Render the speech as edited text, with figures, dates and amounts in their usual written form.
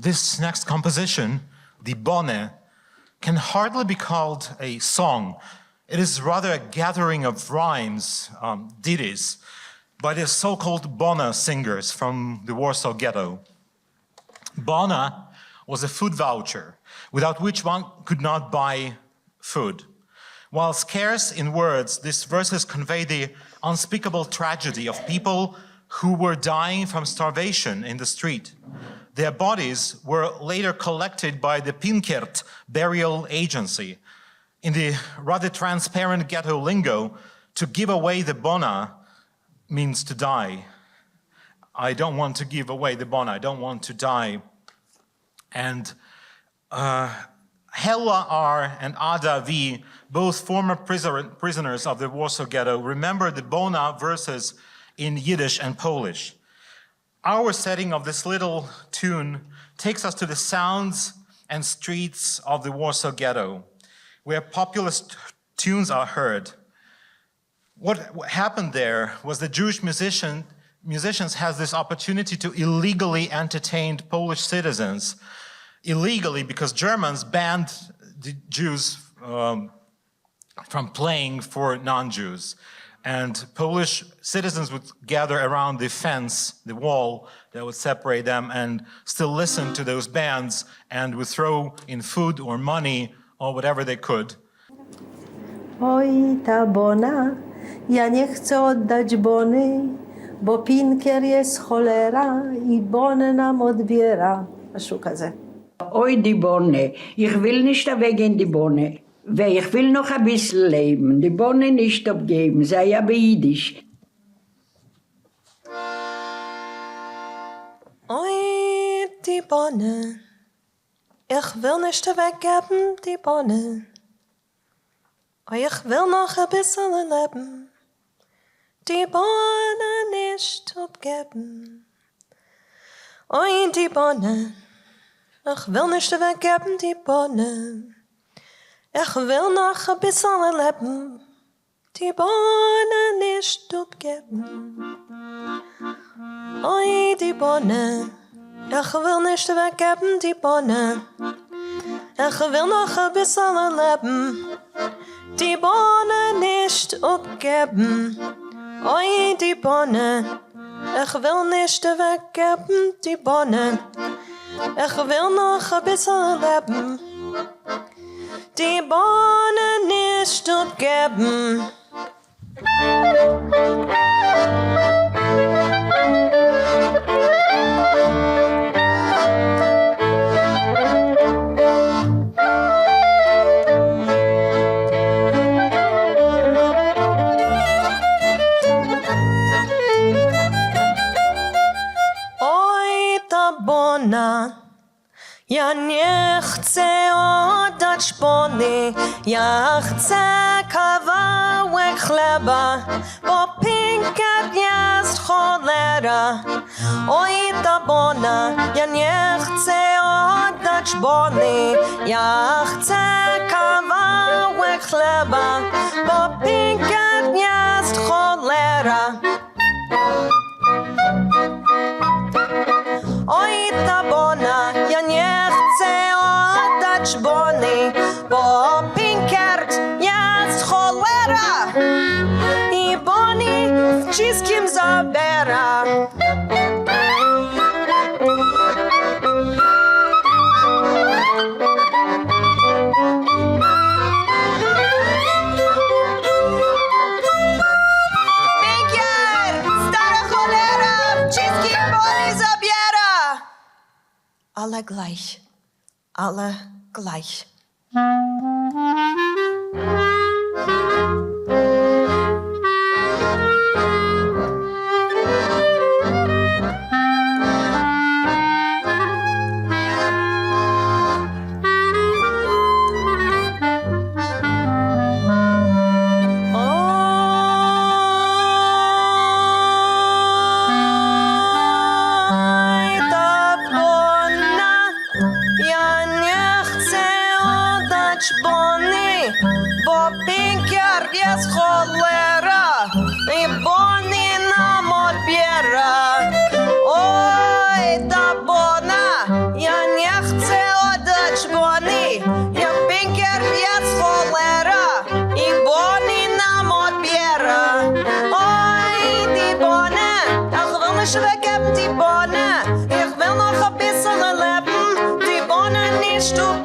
this next composition, the Bona, can hardly be called a song. It is rather a gathering of rhymes, ditties, by the so-called Bona singers from the Warsaw Ghetto. Bona was a food voucher, without which one could not buy food. While scarce in words, these verses convey the unspeakable tragedy of people who were dying from starvation in the street. Their bodies were later collected by the Pinkert burial agency. In the rather transparent ghetto lingo, to give away the Bona means to die. I don't want to give away the Bona, I don't want to die. And Hella R. and Ada V., both former prisoners of the Warsaw Ghetto, remember the Bona verses in Yiddish and Polish. Our setting of this little tune takes us to the sounds and streets of the Warsaw Ghetto, where populist tunes are heard. What happened there was the Jewish musicians had this opportunity to illegally entertain Polish citizens. Illegally because Germans banned the Jews from playing for non-Jews. And Polish citizens would gather around the fence, the wall that would separate them, and still listen to those bands and would throw in food or money or whatever they could. Oj, ta Bona, ja nie chcę oddać Bony, bo Pinker jest cholera i Bonę nam odbiera. Szuka ze. Oj, die Bonne, ich will nicht weggehen, die Bonne. Weil ich will noch ein bisschen leben, die Bonne nicht abgeben, sei aber Jiddisch. Oi, die Bonne, ich will nicht weggeben, die Bonne. Oi, ich will noch ein bisschen leben, die Bonne nicht abgeben. Oi, die Bonne, ich will nicht weggeben, die Bonne. Ich will noch ein bisschen leben, die Bonne nicht abgeben. Oi, die Bonne, ich will nicht weggeben, die Bonne. Ich will noch ein bisschen leben, die Bonne nicht abgeben. Oi, die Bonne, ich will nicht weggeben, die Bonne. Ich will noch ein bisschen leben, die Bonne nicht abgeben. Oj, ta Bona, ja nie chcę oddać Bony, ja chcę kawałek chleba, bo Pinker jest cholera. Oj, ta Bona, ja nie chcę oddać Bony, ja chcę kawałek chleba, bo Pinker jest cholera. Oj, ta Bona, ja nie chcę oddać Bony, bo Pinkert jest cholera i Bony wszystkim zabiera. Alle gleich, alle gleich. nicht weggeben, die Bonne. Ich will noch ein bisschen leben, die Bonne nicht aufgeben.